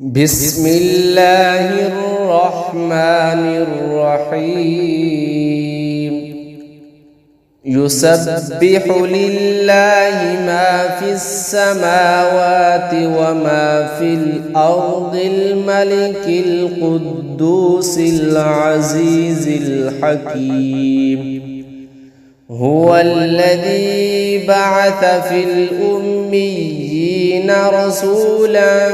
بسم الله الرحمن الرحيم يسبح لله ما في السماوات وما في الأرض الملك القدوس العزيز الحكيم هو الذي بعث في الأميين رسولا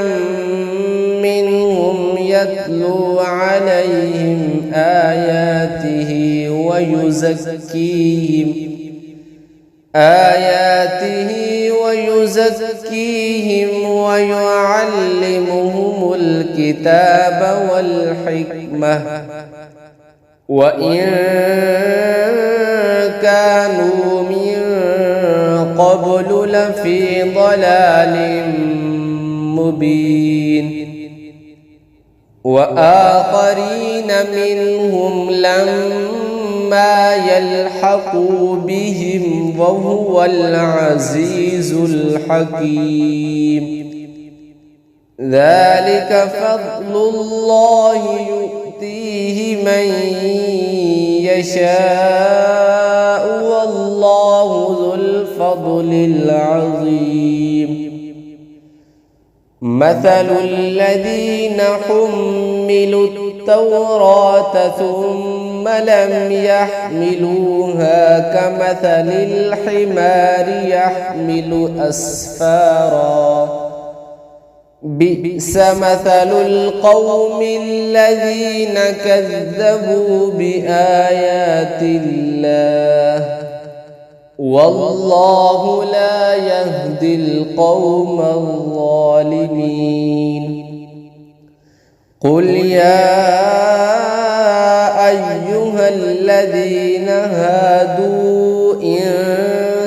منهم يتلو عليهم آياته ويعلمهم الكتاب والحكمة وإن كانوا من قبل لفي ضلال مبين وآخرين منهم لما يلحقوا بهم وهو العزيز الحكيم ذلك فضل الله يؤتيه من يشاء والله ذو الفضل العظيم مثل الذين حملوا التوراة ثم لم يحملوها كمثل الحمار يحمل أسفارا بئس مثل القوم الذين كذبوا بآيات الله والله لا يهدي القوم الظالمين قل يا أيها الذين هادوا إن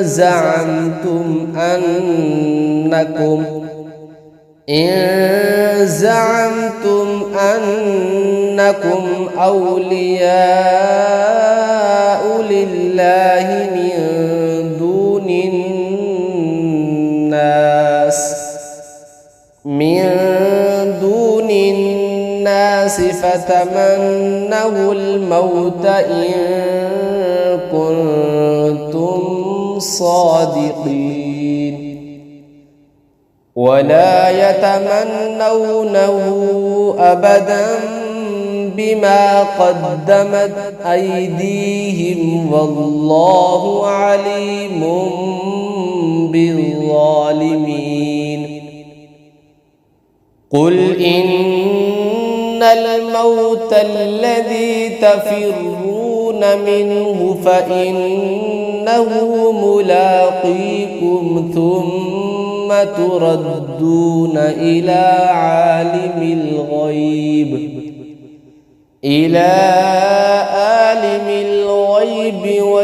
زعمتم أنكم أولياء لله من دون الناس فتمنوا الموت إن كنتم صادقين ولا يتمنونه أبدا بما قدمت أيديهم والله عليم بالظالمين قل إن الموت الذي تفرون منه فإنه ملاقيكم ثم تردون إلى عالم الغيب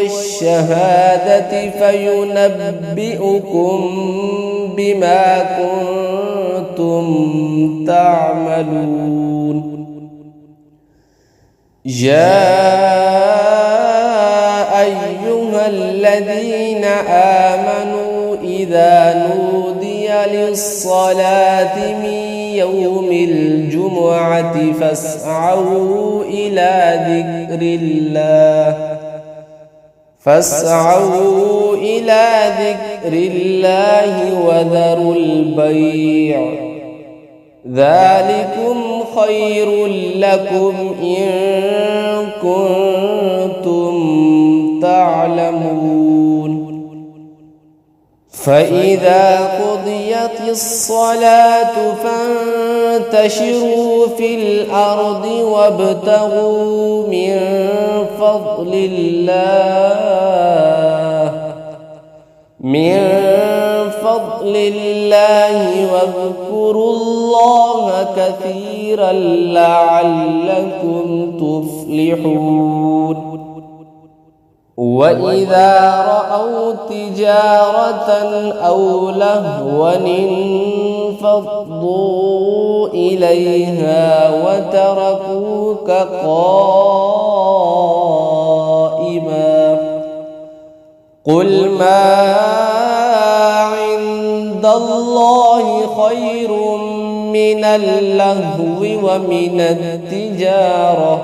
والشهادة فينبئكم بما كنتم تعملون يا أيها الذين آمنوا إذا نودي للصلاة من يوم الجمعة فاسعوا إلى ذكر الله وذروا البيع ذلكم خير لكم إن كنتم تعلمون فإذا قضيت الصلاة فانتشروا في الأرض وابتغوا من فضل الله واذكروا الله كثيرا لعلكم تفلحون وإذا رأوا تجارة أو لهوا انفضوا إليها وتركوك قائما قل ما عند الله خير من اللهو ومن التجارة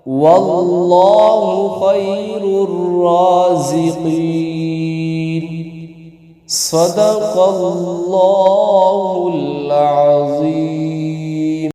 والله خير الرازقين صدق الله العظيم.